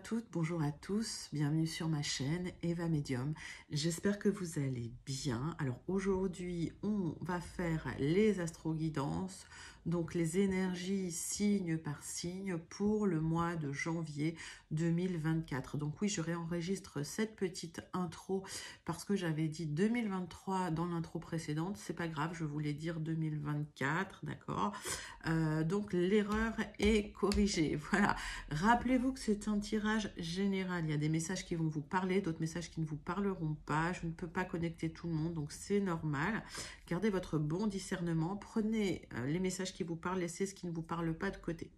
toutes, bonjour à tous, bienvenue sur ma chaîne Eva Medium. J'espère que vous allez bien. Alors aujourd'hui, on va faire les astro-guidances, donc les énergies signe par signe pour le mois de janvier 2024. Donc oui, je réenregistre cette petite intro parce que j'avais dit 2023 dans l'intro précédente. C'est pas grave, je voulais dire 2024, d'accord. Donc l'erreur est corrigée, voilà. Rappelez-vous que c'est un tirage général. Il y a des messages qui vont vous parler, d'autres messages qui ne vous parleront pas. Je ne peux pas connecter tout le monde, donc c'est normal. Gardez votre bon discernement. Prenez les messages qui vous parlent, laissez ce qui ne vous parle pas de côté.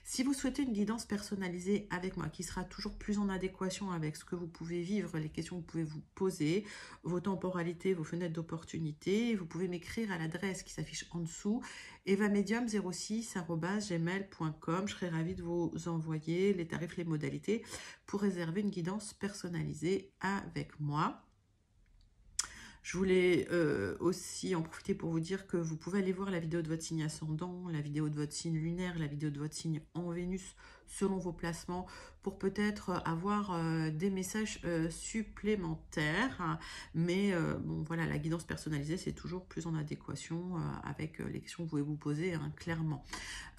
Si vous souhaitez une guidance personnalisée avec moi, qui sera toujours plus en adéquation avec ce que vous pouvez vivre, les questions que vous pouvez vous poser, vos temporalités, vos fenêtres d'opportunité, vous pouvez m'écrire à l'adresse qui s'affiche en dessous, evamedium06@gmail.com. Je serai ravie de vous envoyer les tarifs, les modalités pour réserver une guidance personnalisée avec moi. Je voulais aussi en profiter pour vous dire que vous pouvez aller voir la vidéo de votre signe ascendant, la vidéo de votre signe lunaire, la vidéo de votre signe en Vénus selon vos placements pour peut-être avoir des messages supplémentaires. Mais bon, voilà, la guidance personnalisée, c'est toujours plus en adéquation avec les questions que vous pouvez vous poser, hein, clairement.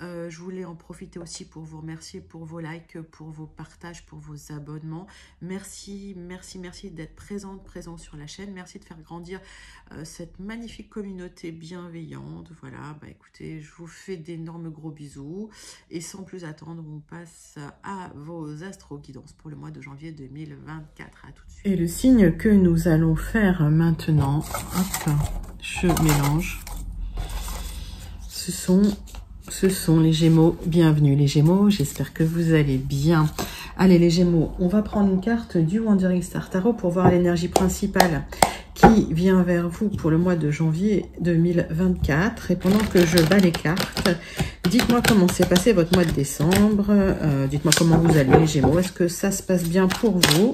Je voulais en profiter aussi pour vous remercier pour vos likes, pour vos partages, pour vos abonnements. Merci, merci, merci d'être présent sur la chaîne. Merci de faire grandir cette magnifique communauté bienveillante. Voilà, bah écoutez, je vous fais d'énormes gros bisous. Et sans plus attendre, on passe à vos astro-guidances pour le mois de janvier 2024. À tout de suite. Et le signe que nous allons faire maintenant, hop, je mélange. Ce sont les Gémeaux. Bienvenue les Gémeaux, j'espère que vous allez bien. Allez les Gémeaux, on va prendre une carte du Wandering Star Tarot pour voir l'énergie principale qui vient vers vous pour le mois de janvier 2024. Et pendant que je bats les cartes, dites-moi comment s'est passé votre mois de décembre. Dites-moi comment vous allez les Gémeaux. Est-ce que ça se passe bien pour vous?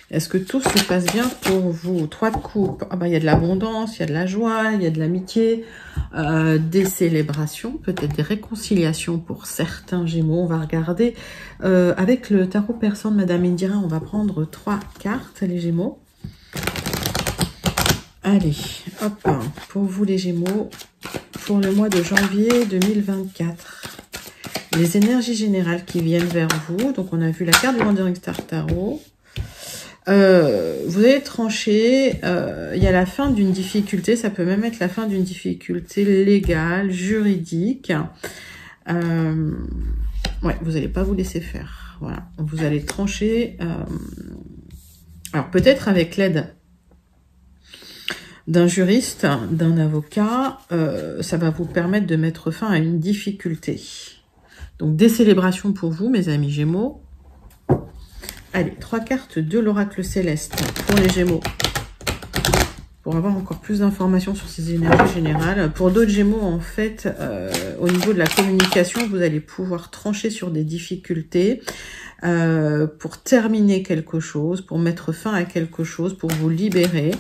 Est-ce que tout se passe bien pour vous? 3 de coupe. Ah bah, il y a de l'abondance, il y a de la joie, il y a de l'amitié, des célébrations, peut-être des réconciliations pour certains Gémeaux. On va regarder avec le tarot persan de Madame Indira. On va prendre 3 cartes, les Gémeaux. Allez, hop, pour vous les Gémeaux, pour le mois de janvier 2024. Les énergies générales qui viennent vers vous. Donc on a vu la carte du Wandering Star Tarot. Vous allez trancher, il y a la fin d'une difficulté, ça peut même être la fin d'une difficulté légale, juridique. Ouais, vous n'allez pas vous laisser faire. Voilà, vous allez trancher. Alors peut-être avec l'aide d'un juriste, d'un avocat, ça va vous permettre de mettre fin à une difficulté. Donc des célébrations pour vous, mes amis Gémeaux. Allez, 3 cartes de l'oracle céleste pour les Gémeaux. Pour avoir encore plus d'informations sur ces énergies générales. Pour d'autres Gémeaux, en fait, au niveau de la communication, vous allez pouvoir trancher sur des difficultés pour terminer quelque chose, pour mettre fin à quelque chose, pour vous libérer.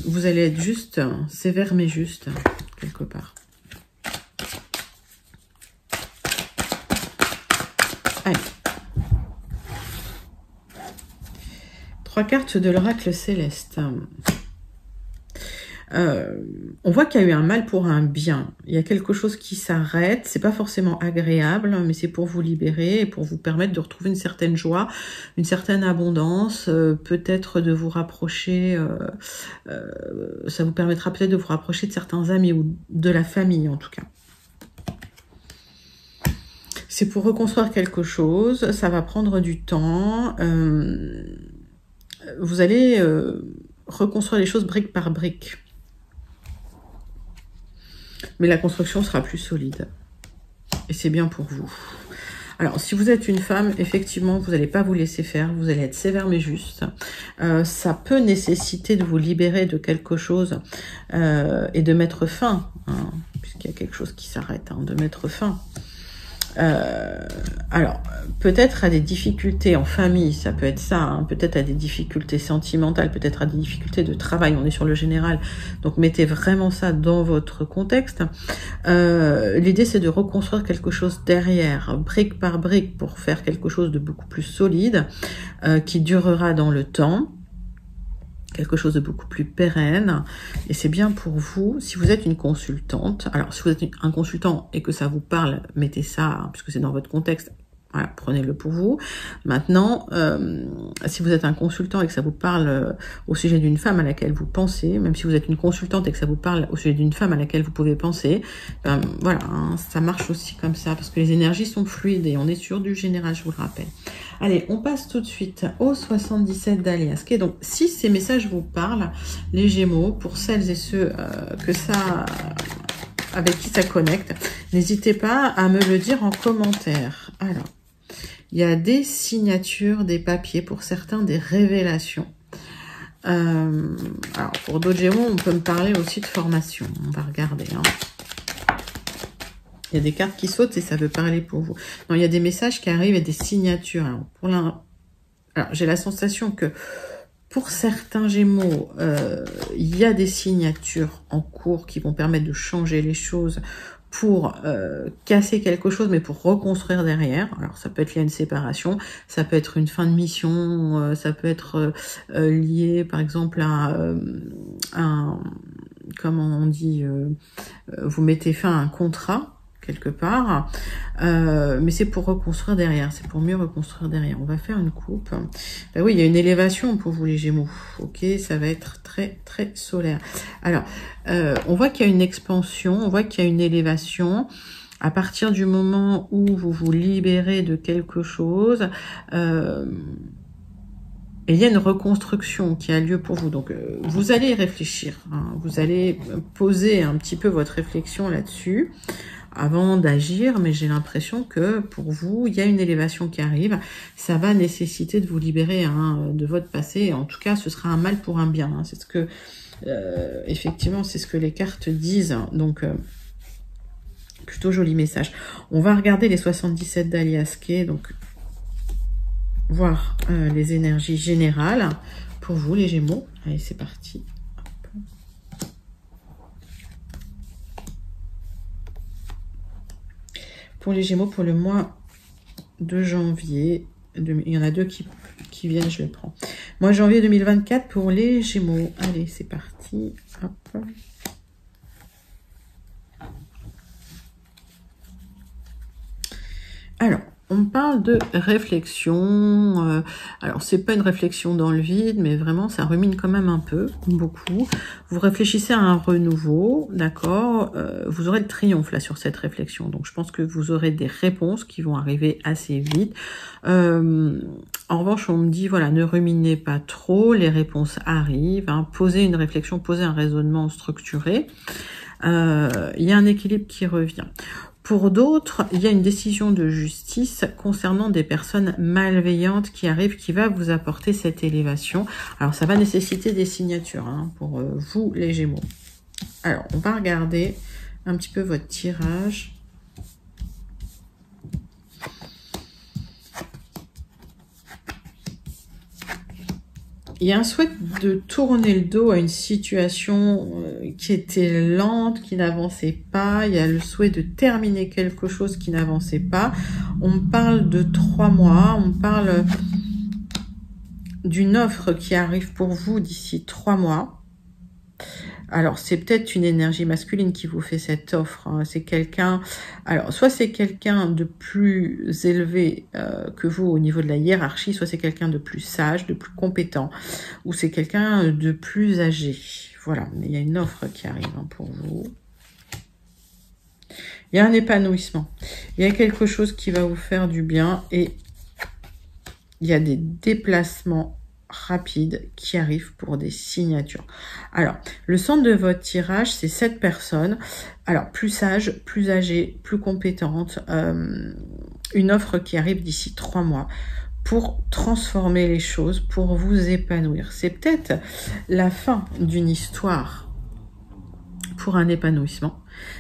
Vous allez être juste, sévère mais juste, quelque part. Allez. 3 cartes de l'oracle céleste. On voit qu'il y a eu un mal pour un bien. Il y a quelque chose qui s'arrête. C'est pas forcément agréable, mais c'est pour vous libérer et pour vous permettre de retrouver une certaine joie, une certaine abondance, peut-être de vous rapprocher. Ça vous permettra peut-être de vous rapprocher de certains amis ou de la famille en tout cas. C'est pour reconstruire quelque chose. Ça va prendre du temps. Vous allez reconstruire les choses brique par brique. Mais la construction sera plus solide. Et c'est bien pour vous. Alors, si vous êtes une femme, effectivement, vous n'allez pas vous laisser faire. Vous allez être sévère mais juste. Ça peut nécessiter de vous libérer de quelque chose et de mettre fin. Hein, puisqu'il y a quelque chose qui s'arrête, hein, de mettre fin Alors, peut-être à des difficultés en famille, ça peut être ça, hein, peut-être à des difficultés sentimentales, peut-être à des difficultés de travail, on est sur le général, donc mettez vraiment ça dans votre contexte. L'idée, c'est de reconstruire quelque chose derrière, brique par brique, pour faire quelque chose de beaucoup plus solide, qui durera dans le temps, quelque chose de beaucoup plus pérenne, et c'est bien pour vous. Si vous êtes une consultante, alors si vous êtes un consultant et que ça vous parle, mettez ça, hein, puisque c'est dans votre contexte, voilà, prenez-le pour vous. Maintenant, si vous êtes un consultant et que ça vous parle au sujet d'une femme à laquelle vous pensez, même si vous êtes une consultante et que ça vous parle au sujet d'une femme à laquelle vous pouvez penser, ben, voilà, hein, ça marche aussi comme ça, parce que les énergies sont fluides et on est sur du général, je vous le rappelle. Allez, on passe tout de suite au 77 d'Alias. Okay, donc, si ces messages vous parlent, les Gémeaux, pour celles et ceux avec qui ça connecte, n'hésitez pas à me le dire en commentaire. Alors, il y a des signatures, des papiers, pour certains, des révélations. Alors, pour d'autres Gémeaux, on peut me parler aussi de formation. On va regarder, hein. Il y a des cartes qui sautent et ça veut parler pour vous. Non, il y a des messages qui arrivent et des signatures. Alors, j'ai la sensation que pour certains Gémeaux, il y a des signatures en cours qui vont permettre de changer les choses pour casser quelque chose, mais pour reconstruire derrière. Alors, ça peut être lié à une séparation, ça peut être une fin de mission, ça peut être lié, par exemple, à comment on dit, vous mettez fin à un contrat, quelque part, mais c'est pour reconstruire derrière, c'est pour mieux reconstruire derrière. On va faire une coupe. Ben oui, il y a une élévation pour vous les Gémeaux, ok, ça va être très très solaire. Alors, on voit qu'il y a une expansion, on voit qu'il y a une élévation. À partir du moment où vous vous libérez de quelque chose, et il y a une reconstruction qui a lieu pour vous. Donc, vous allez y réfléchir, hein, vous allez poser un petit peu votre réflexion là-dessus avant d'agir, mais j'ai l'impression que pour vous, il y a une élévation qui arrive. Ça va nécessiter de vous libérer, hein, de votre passé. En tout cas, ce sera un mal pour un bien. Hein. C'est ce que, effectivement, c'est ce que les cartes disent. Donc, plutôt joli message. On va regarder les 77 d'Alias Kay, donc voir les énergies générales pour vous, les Gémeaux. Allez, c'est parti. Pour les Gémeaux, pour le mois de janvier, il y en a deux qui viennent, je les prends. Mois de janvier 2024 pour les Gémeaux. Allez, c'est parti. Hop. Alors, on parle de réflexion. Alors, c'est pas une réflexion dans le vide, mais vraiment, ça rumine quand même un peu, beaucoup. Vous réfléchissez à un renouveau, d'accord. Vous aurez le triomphe là sur cette réflexion. Donc, je pense que vous aurez des réponses qui vont arriver assez vite. En revanche, on me dit, voilà, ne ruminez pas trop, les réponses arrivent. Hein, posez une réflexion, posez un raisonnement structuré. Il y a un équilibre qui revient. Pour d'autres, il y a une décision de justice concernant des personnes malveillantes qui arrivent, qui va vous apporter cette élévation. Alors, ça va nécessiter des signatures, hein, pour vous, les Gémeaux. Alors, on va regarder un petit peu votre tirage. Il y a un souhait de tourner le dos à une situation qui était lente, qui n'avançait pas. Il y a le souhait de terminer quelque chose qui n'avançait pas. On parle de 3 mois. On parle d'une offre qui arrive pour vous d'ici 3 mois. Alors, c'est peut-être une énergie masculine qui vous fait cette offre. Hein. C'est quelqu'un... Alors, soit c'est quelqu'un de plus élevé que vous au niveau de la hiérarchie, soit c'est quelqu'un de plus sage, de plus compétent, ou c'est quelqu'un de plus âgé. Voilà, mais il y a une offre qui arrive, hein, pour vous. Il y a un épanouissement. Il y a quelque chose qui va vous faire du bien et il y a des déplacements rapides qui arrivent pour des signatures. Alors, le centre de votre tirage, c'est 7 personnes. Alors, plus sages, plus âgées, plus compétentes. Une offre qui arrive d'ici 3 mois pour transformer les choses, pour vous épanouir. C'est peut-être la fin d'une histoire pour un épanouissement,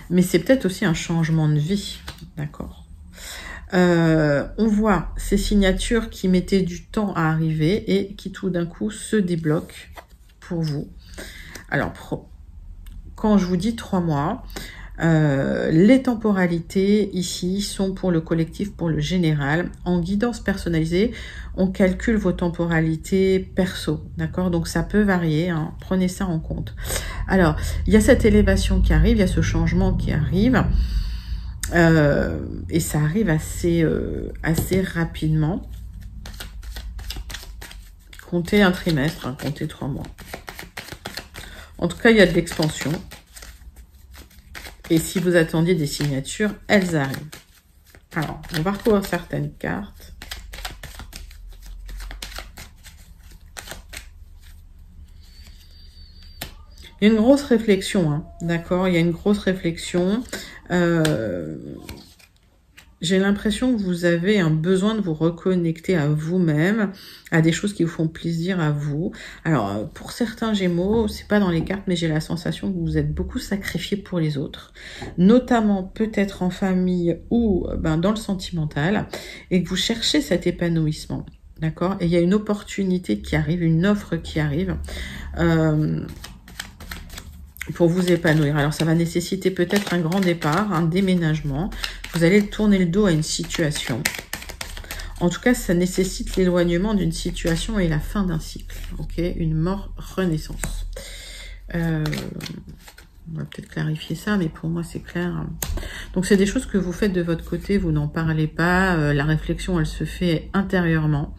mais c'est peut-être aussi un changement de vie, d'accord? On voit ces signatures qui mettaient du temps à arriver et qui tout d'un coup se débloquent pour vous. Alors, quand je vous dis 3 mois, les temporalités ici sont pour le collectif, pour le général. En guidance personnalisée, on calcule vos temporalités perso, d'accord? Donc ça peut varier, hein, prenez ça en compte. Alors, il y a cette élévation qui arrive, il y a ce changement qui arrive, et ça arrive assez rapidement. Comptez un trimestre, hein, comptez 3 mois. En tout cas, il y a de l'expansion. Et si vous attendiez des signatures, elles arrivent. Alors, on va recouvrir certaines cartes. Il y a une grosse réflexion, hein, d'accord? Il y a une grosse réflexion. J'ai l'impression que vous avez un besoin de vous reconnecter à vous-même, à des choses qui vous font plaisir à vous. Alors, pour certains Gémeaux, c'est pas dans les cartes, mais j'ai la sensation que vous êtes beaucoup sacrifié pour les autres, notamment peut-être en famille ou dans le sentimental, et que vous cherchez cet épanouissement, d'accord? Et il y a une opportunité qui arrive, une offre qui arrive, pour vous épanouir. Alors, ça va nécessiter peut-être un grand départ, un déménagement. Vous allez tourner le dos à une situation. En tout cas, ça nécessite l'éloignement d'une situation et la fin d'un cycle. Ok, une mort-renaissance. On va peut-être clarifier ça, mais pour moi, c'est clair. Donc, c'est des choses que vous faites de votre côté. Vous n'en parlez pas. La réflexion, elle se fait intérieurement.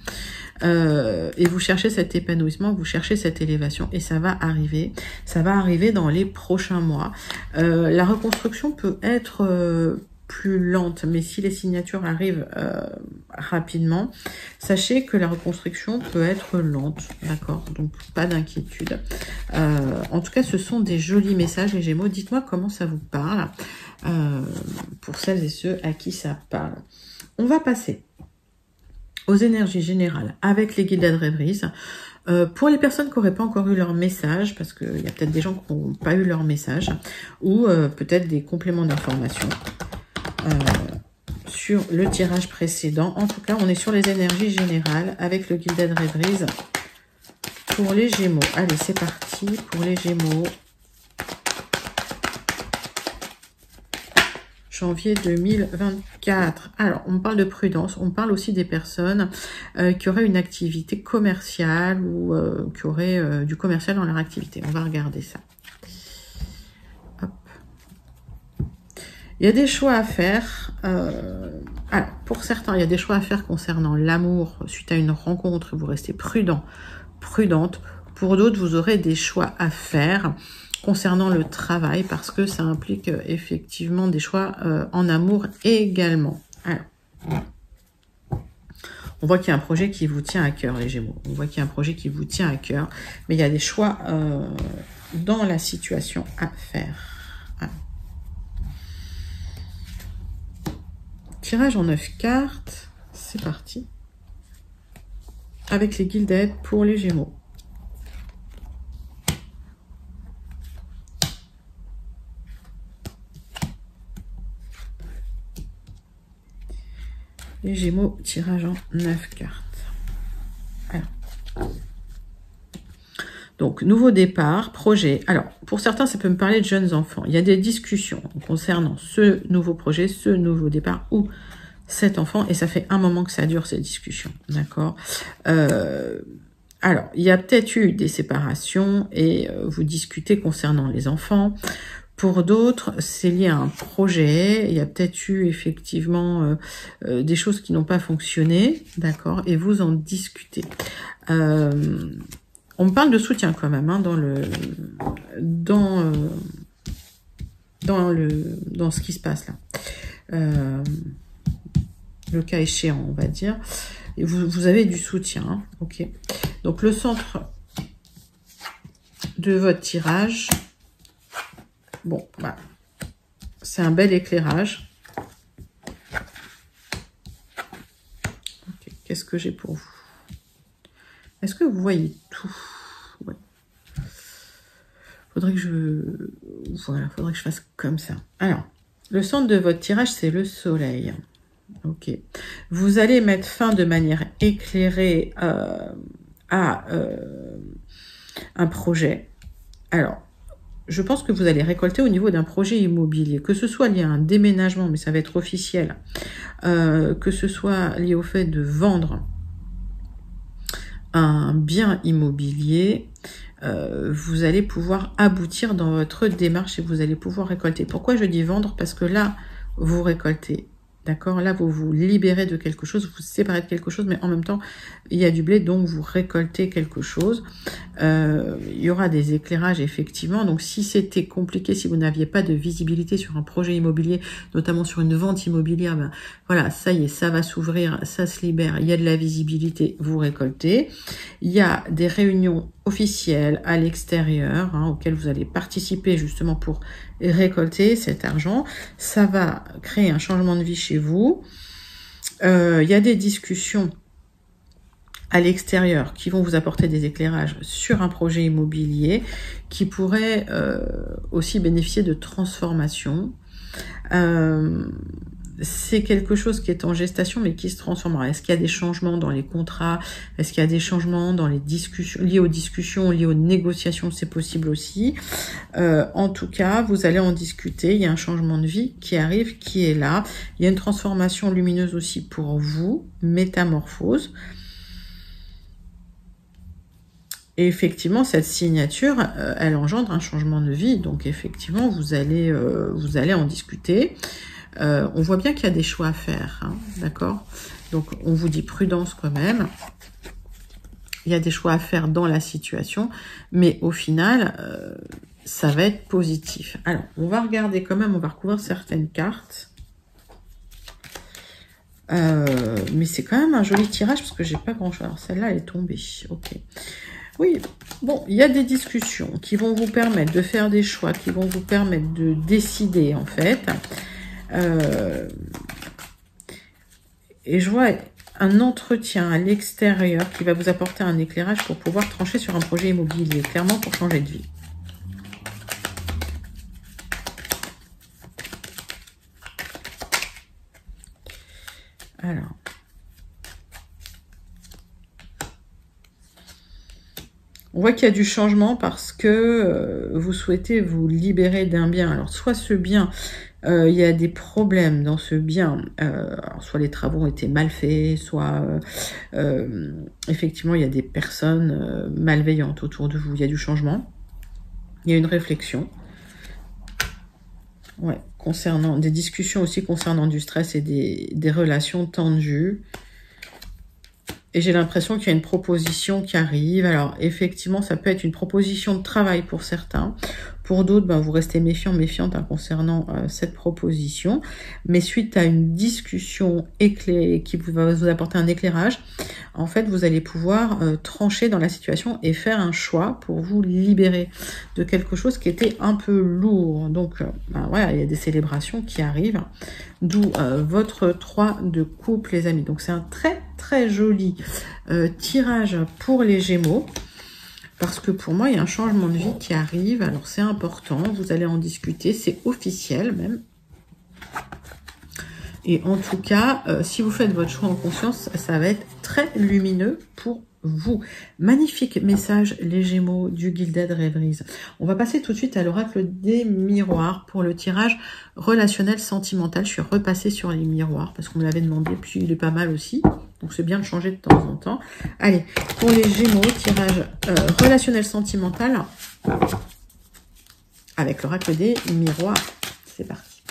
Et vous cherchez cet épanouissement, vous cherchez cette élévation et ça va arriver. Ça va arriver dans les prochains mois. La reconstruction peut être plus lente, mais si les signatures arrivent rapidement, sachez que la reconstruction peut être lente, d'accord? Donc pas d'inquiétude. En tout cas, ce sont des jolis messages, les Gémeaux. Dites-moi comment ça vous parle, pour celles et ceux à qui ça parle. On va passer aux énergies générales avec les guides rêveries. Pour les personnes qui n'auraient pas encore eu leur message, parce qu'il y a peut-être des gens qui n'ont pas eu leur message, ou peut-être des compléments d'information sur le tirage précédent. En tout cas, on est sur les énergies générales avec le guide rêveries pour les Gémeaux. Allez, c'est parti pour les Gémeaux. Janvier 2024. Alors, on parle de prudence. On parle aussi des personnes qui auraient une activité commerciale ou qui auraient du commercial dans leur activité. On va regarder ça. Hop. Il y a des choix à faire. Alors, pour certains, il y a des choix à faire concernant l'amour suite à une rencontre. Vous restez prudent, prudente. Pour d'autres, vous aurez des choix à faire concernant le travail, parce que ça implique effectivement des choix en amour également. Alors, on voit qu'il y a un projet qui vous tient à cœur, les Gémeaux. On voit qu'il y a un projet qui vous tient à cœur, mais il y a des choix dans la situation à faire. Alors. Tirage en 9 cartes, c'est parti. Avec les guildes pour les Gémeaux. Les Gémeaux, tirage en 9 cartes. Alors. Donc, nouveau départ, projet. Alors, pour certains, ça peut me parler de jeunes enfants. Il y a des discussions concernant ce nouveau projet, ce nouveau départ ou cet enfant. Et ça fait un moment que ça dure, ces discussions. D'accord? Alors, il y a peut-être eu des séparations et vous discutez concernant les enfants. Pour d'autres, c'est lié à un projet. Il y a peut-être eu effectivement des choses qui n'ont pas fonctionné, d'accord, et vous en discutez. On me parle de soutien quand même, hein, dans ce qui se passe là. Le cas échéant, on va dire. Et vous avez du soutien, hein, ok. Donc le centre de votre tirage. Bon, bah, c'est un bel éclairage. Okay, qu'est-ce que j'ai pour vous? Est-ce que vous voyez tout? Ouais. Faudrait que je fasse comme ça. Alors, le centre de votre tirage, c'est le soleil. Ok. Vous allez mettre fin de manière éclairée à un projet. Alors, je pense que vous allez récolter au niveau d'un projet immobilier, que ce soit lié à un déménagement, mais ça va être officiel, que ce soit lié au fait de vendre un bien immobilier, vous allez pouvoir aboutir dans votre démarche et vous allez pouvoir récolter. Pourquoi je dis vendre? Parce que là, vous récoltez. D'accord? Là, vous vous libérez de quelque chose, vous vous séparez de quelque chose, mais en même temps, il y a du blé, donc vous récoltez quelque chose. Il y aura des éclairages, effectivement. Donc, si c'était compliqué, si vous n'aviez pas de visibilité sur un projet immobilier, notamment sur une vente immobilière, ben, voilà, ça y est, ça va s'ouvrir, ça se libère, il y a de la visibilité, vous récoltez. Il y a des réunions officielles à l'extérieur, hein, auxquelles vous allez participer justement pour récolter cet argent. Ça va créer un changement de vie chez vous. Il y a des discussions à l'extérieur qui vont vous apporter des éclairages sur un projet immobilier qui pourrait aussi bénéficier de transformation. C'est quelque chose qui est en gestation mais qui se transformera. Est-ce qu'il y a des changements dans les contrats? Est-ce qu'il y a des changements dans les discussions, liés aux discussions, liés aux négociations? C'est possible aussi. En tout cas, vous allez en discuter. Il y a un changement de vie qui arrive, qui est là. Il y a une transformation lumineuse aussi pour vous, métamorphose. Et effectivement, cette signature, elle engendre un changement de vie. Donc effectivement, vous allez en discuter. On voit bien qu'il y a des choix à faire, hein, d'accord? Donc, on vous dit prudence quand même. Il y a des choix à faire dans la situation, mais au final, ça va être positif. Alors, on va regarder quand même, on va recouvrir certaines cartes. Mais c'est quand même un joli tirage parce que j'ai pas grand-chose. Alors, celle-là, elle est tombée. Ok. Oui, bon, il y a des discussions qui vont vous permettre de faire des choix, qui vont vous permettre de décider, en fait. Et je vois un entretien à l'extérieur qui va vous apporter un éclairage pour pouvoir trancher sur un projet immobilier, clairement pour changer de vie. Alors. On voit qu'il y a du changement parce que vous souhaitez vous libérer d'un bien. Alors, soit ce bien, il y a des problèmes dans ce bien, alors soit les travaux ont été mal faits, soit effectivement il y a des personnes malveillantes autour de vous. Il y a du changement, il y a une réflexion. Ouais, concernant des discussions aussi concernant du stress et des relations tendues. Et j'ai l'impression qu'il y a une proposition qui arrive. Alors, effectivement, ça peut être une proposition de travail pour certains. Pour d'autres, ben, vous restez méfiant, méfiante hein, concernant cette proposition. Mais suite à une discussion qui va vous apporter un éclairage, en fait, vous allez pouvoir trancher dans la situation et faire un choix pour vous libérer de quelque chose qui était un peu lourd. Donc, ben, voilà, il y a des célébrations qui arrivent. D'où votre 3 de coupe, les amis. Donc, c'est un très, très joli tirage pour les Gémeaux. Parce que pour moi, il y a un changement de vie qui arrive. Alors, c'est important. Vous allez en discuter. C'est officiel même. Et en tout cas, si vous faites votre choix en conscience, ça va être très lumineux pour vous. Magnifique message, les Gémeaux du Gilded Rêveries. On va passer tout de suite à l'oracle des miroirs pour le tirage relationnel sentimental. Je suis repassée sur les miroirs parce qu'on me l'avait demandé. Puis, il est pas mal aussi. Donc, c'est bien de changer de temps en temps. Allez, pour les Gémeaux, tirage relationnel sentimental avec l'oracle des miroirs. C'est parti.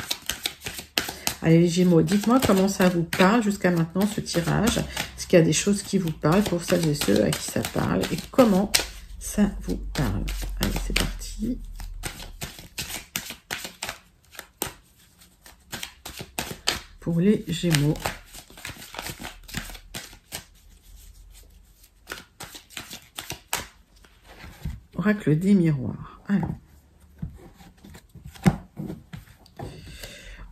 Allez, les Gémeaux, dites-moi comment ça vous parle jusqu'à maintenant, ce tirage. Est-ce qu'il y a des choses qui vous parlent pour celles et ceux à qui ça parle? Et comment ça vous parle? Allez, c'est parti. Pour les Gémeaux. Oracle des miroirs. Alors.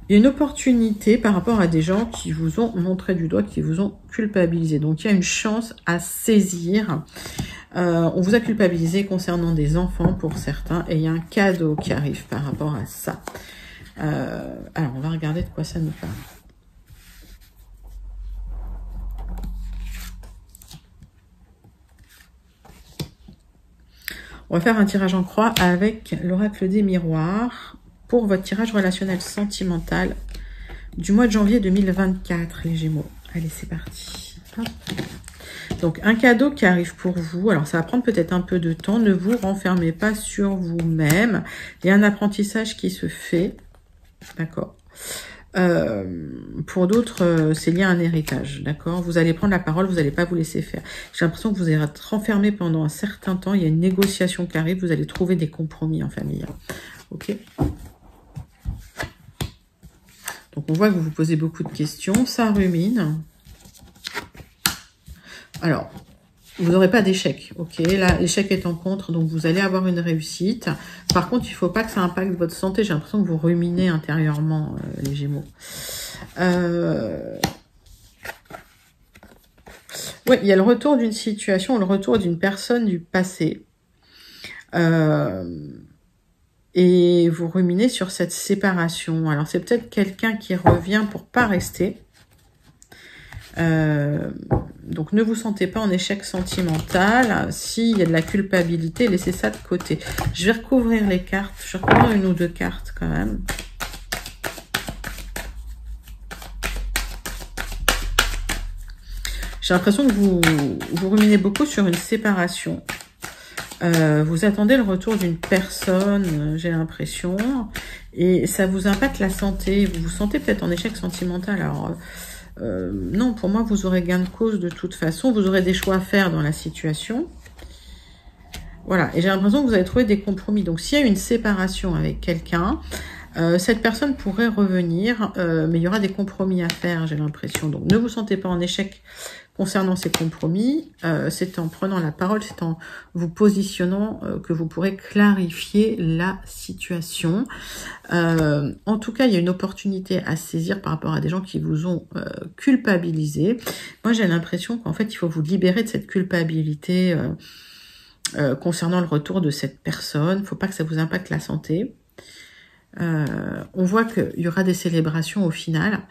Il y a une opportunité par rapport à des gens qui vous ont montré du doigt, qui vous ont culpabilisé. Donc, il y a une chance à saisir. On vous a culpabilisé concernant des enfants pour certains. Et il y a un cadeau qui arrive par rapport à ça. Alors, on va regarder de quoi ça nous parle. On va faire un tirage en croix avec l'oracle des miroirs pour votre tirage relationnel sentimental du mois de janvier 2024, les Gémeaux. Allez, c'est parti. Hop. Donc, un cadeau qui arrive pour vous. Alors, ça va prendre peut-être un peu de temps. Ne vous renfermez pas sur vous-même. Il y a un apprentissage qui se fait. D'accord. Pour d'autres, c'est lié à un héritage. D'accord. Vous allez prendre la parole, vous n'allez pas vous laisser faire. J'ai l'impression que vous allez être renfermé pendant un certain temps. Il y a une négociation qui arrive. Vous allez trouver des compromis en famille. Ok. Donc, on voit que vous vous posez beaucoup de questions. Ça rumine. Alors, vous n'aurez pas d'échec, ok? Là, l'échec est en contre, donc vous allez avoir une réussite. Par contre, il ne faut pas que ça impacte votre santé. J'ai l'impression que vous ruminez intérieurement, les Gémeaux. Oui, il y a le retour d'une situation, le retour d'une personne du passé. Et vous ruminez sur cette séparation. Alors, c'est peut-être quelqu'un qui revient pour pas rester. Donc, ne vous sentez pas en échec sentimental. S'il y a de la culpabilité, laissez ça de côté. Je vais recouvrir les cartes. Je vais recouvrir une ou deux cartes quand même. J'ai l'impression que vous ruminez beaucoup sur une séparation. Vous attendez le retour d'une personne, j'ai l'impression. Et ça vous impacte la santé. Vous vous sentez peut-être en échec sentimental. Alors... non, pour moi, vous aurez gain de cause de toute façon. Vous aurez des choix à faire dans la situation. Voilà. Et j'ai l'impression que vous allez trouver des compromis. Donc, s'il y a une séparation avec quelqu'un, cette personne pourrait revenir, mais il y aura des compromis à faire, j'ai l'impression. Donc, ne vous sentez pas en échec concernant ces compromis. C'est en prenant la parole, c'est en vous positionnant que vous pourrez clarifier la situation. En tout cas, il y a une opportunité à saisir par rapport à des gens qui vous ont culpabilisé. Moi, j'ai l'impression qu'en fait, il faut vous libérer de cette culpabilité concernant le retour de cette personne. Il ne faut pas que ça vous impacte la santé. On voit qu'il y aura des célébrations au final.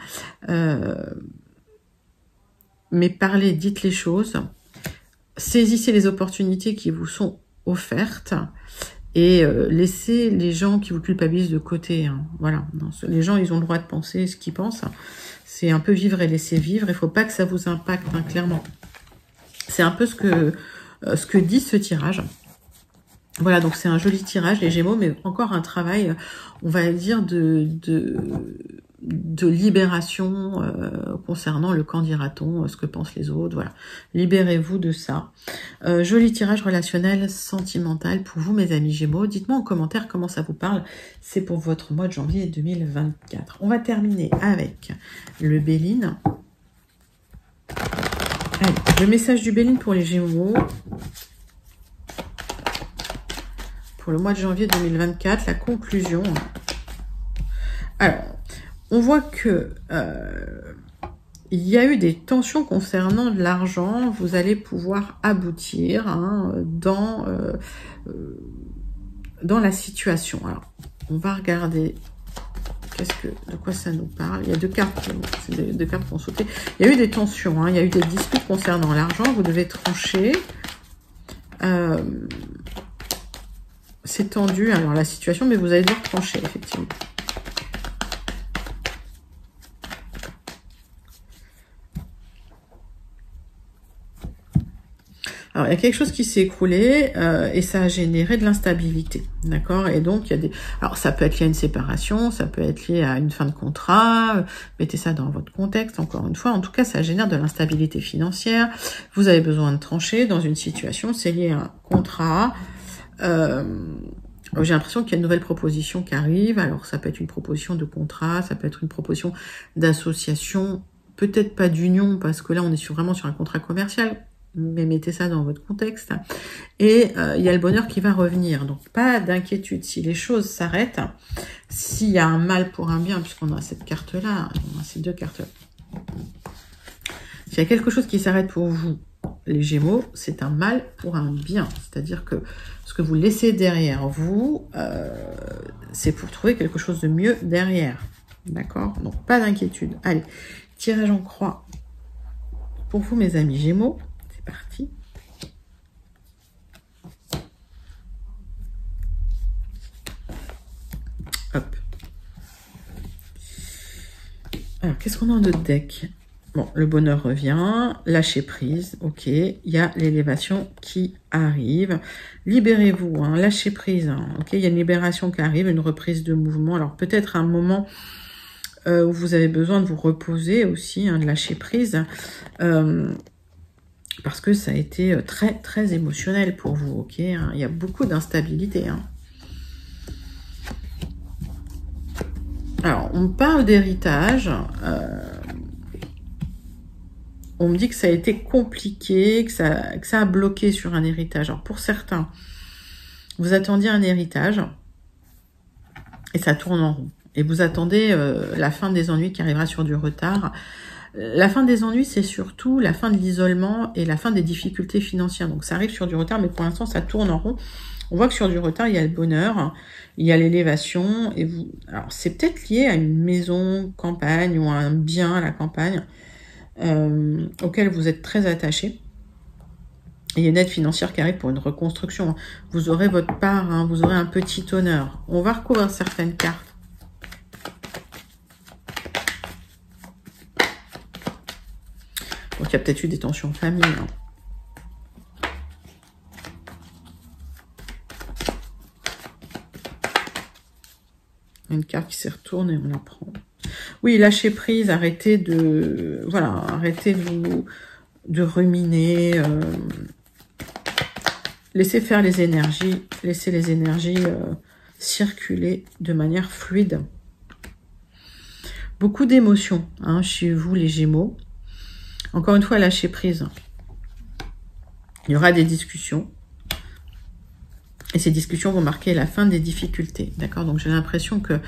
Mais parlez, dites les choses. Saisissez les opportunités qui vous sont offertes. Et laissez les gens qui vous culpabilisent de côté. Hein. Voilà. Non, les gens, ils ont le droit de penser ce qu'ils pensent. C'est un peu vivre et laisser vivre. Il ne faut pas que ça vous impacte, hein, clairement. C'est un peu ce que dit ce tirage. Voilà, donc c'est un joli tirage, les Gémeaux, mais encore un travail, on va dire, de libération concernant le qu'en dira-t-on, ce que pensent les autres, voilà. Libérez-vous de ça. Joli tirage relationnel sentimental pour vous, mes amis Gémeaux. Dites-moi en commentaire comment ça vous parle. C'est pour votre mois de janvier 2024. On va terminer avec le Béline. Allez, le message du Béline pour les Gémeaux. Pour le mois de janvier 2024, la conclusion. Alors, on voit que il y a eu des tensions concernant de l'argent. Vous allez pouvoir aboutir hein, dans la situation. Alors, on va regarder de quoi ça nous parle. Il y a deux cartes, deux cartes qui ont sauté. Il y a eu des tensions, hein, il y a eu des disputes concernant l'argent. Vous devez trancher. C'est tendu, alors la situation, mais vous allez devoir trancher, effectivement. Alors, il y a quelque chose qui s'est écroulé et ça a généré de l'instabilité, d'accord? Et donc, il y a des... Alors, ça peut être lié à une séparation, ça peut être lié à une fin de contrat, mettez ça dans votre contexte, encore une fois. En tout cas, ça génère de l'instabilité financière. Vous avez besoin de trancher dans une situation, c'est lié à un contrat. J'ai l'impression qu'il y a une nouvelle proposition qui arrive. Alors, ça peut être une proposition de contrat, ça peut être une proposition d'association, peut-être pas d'union, parce que là, on est vraiment sur un contrat commercial, mais mettez ça dans votre contexte. Et il y a le bonheur qui va revenir. Donc, pas d'inquiétude. Si les choses s'arrêtent, s'il y a un mal pour un bien, puisqu'on a cette carte-là, on a ces deux cartes-là. S'il y a quelque chose qui s'arrête pour vous, les Gémeaux, c'est un mal pour un bien. C'est-à-dire que ce que vous laissez derrière vous, c'est pour trouver quelque chose de mieux derrière. D'accord? Donc, pas d'inquiétude. Allez, tirage en croix pour vous, mes amis Gémeaux. C'est parti. Alors, qu'est-ce qu'on a en notre deck? Bon, le bonheur revient, lâcher prise, ok. Il y a l'élévation qui arrive. Libérez-vous, hein, lâchez prise, hein, ok. Il y a une libération qui arrive, une reprise de mouvement. Alors, peut-être un moment où vous avez besoin de vous reposer aussi, hein, de lâcher prise. Parce que ça a été très, très émotionnel pour vous, ok, hein. Il y a beaucoup d'instabilité, hein. Alors, on parle d'héritage. On me dit que ça a été compliqué, que ça a bloqué sur un héritage. Alors, pour certains, vous attendiez un héritage et ça tourne en rond. Et vous attendez la fin des ennuis qui arrivera sur du retard. La fin des ennuis, c'est surtout la fin de l'isolement et la fin des difficultés financières. Donc, ça arrive sur du retard, mais pour l'instant, ça tourne en rond. On voit que sur du retard, il y a le bonheur, il y a l'élévation. Et vous, alors, c'est peut-être lié à une maison campagne ou à un bien à la campagne auquel vous êtes très attaché. Il y a une aide financière qui arrive pour une reconstruction. Vous aurez votre part, hein, vous aurez un petit honneur. On va recouvrir certaines cartes. Donc, il y a peut-être eu des tensions en famille. Hein. Une carte qui s'est retournée, on la prend. Oui, lâchez prise, arrêtez de... Voilà, arrêtez de ruminer. Laissez faire les énergies. Laissez les énergies circuler de manière fluide. Beaucoup d'émotions, hein, chez vous, les Gémeaux. Encore une fois, lâchez prise. Il y aura des discussions. Et ces discussions vont marquer la fin des difficultés. D'accord? Donc, j'ai l'impression que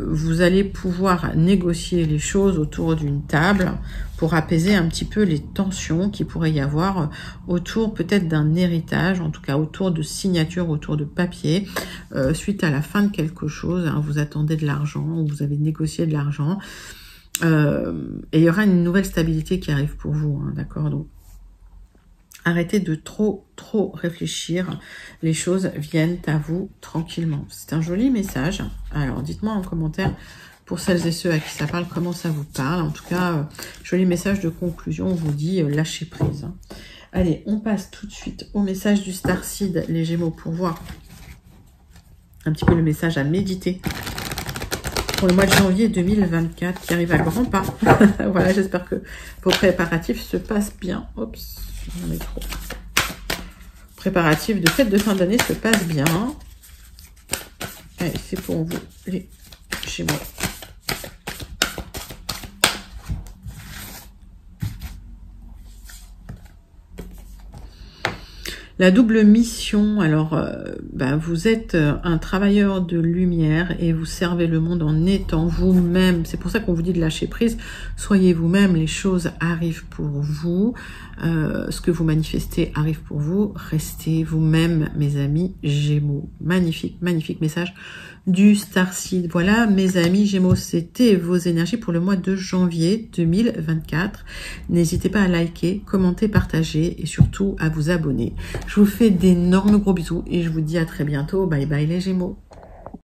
vous allez pouvoir négocier les choses autour d'une table pour apaiser un petit peu les tensions qu'il pourrait y avoir autour peut-être d'un héritage, en tout cas autour de signatures, autour de papier, suite à la fin de quelque chose. Hein, vous attendez de l'argent ou vous avez négocié de l'argent. Et il y aura une nouvelle stabilité qui arrive pour vous. Hein, d'accord? Donc, arrêtez de trop réfléchir. Les choses viennent à vous tranquillement. C'est un joli message. Alors, dites-moi en commentaire, pour celles et ceux à qui ça parle, comment ça vous parle. En tout cas, joli message de conclusion. On vous dit lâchez prise. Allez, on passe tout de suite au message du Starseed, les Gémeaux, pour voir un petit peu le message à méditer pour le mois de janvier 2024 qui arrive à grands pas. Voilà, j'espère que vos préparatifs se passent bien. Oups. On est trop. Préparatifs de fête de fin d'année se passent bien. Allez, c'est pour vous, les Gémeaux. La double mission, alors vous êtes un travailleur de lumière et vous servez le monde en étant vous-même. C'est pour ça qu'on vous dit de lâcher prise. Soyez vous-même, les choses arrivent pour vous. Ce que vous manifestez arrive pour vous. Restez vous-même, mes amis Gémeaux. Magnifique, magnifique message du Starseed. Voilà, mes amis Gémeaux, c'était vos énergies pour le mois de janvier 2024. N'hésitez pas à liker, commenter, partager et surtout à vous abonner. Je vous fais d'énormes gros bisous et je vous dis à très bientôt. Bye bye les Gémeaux.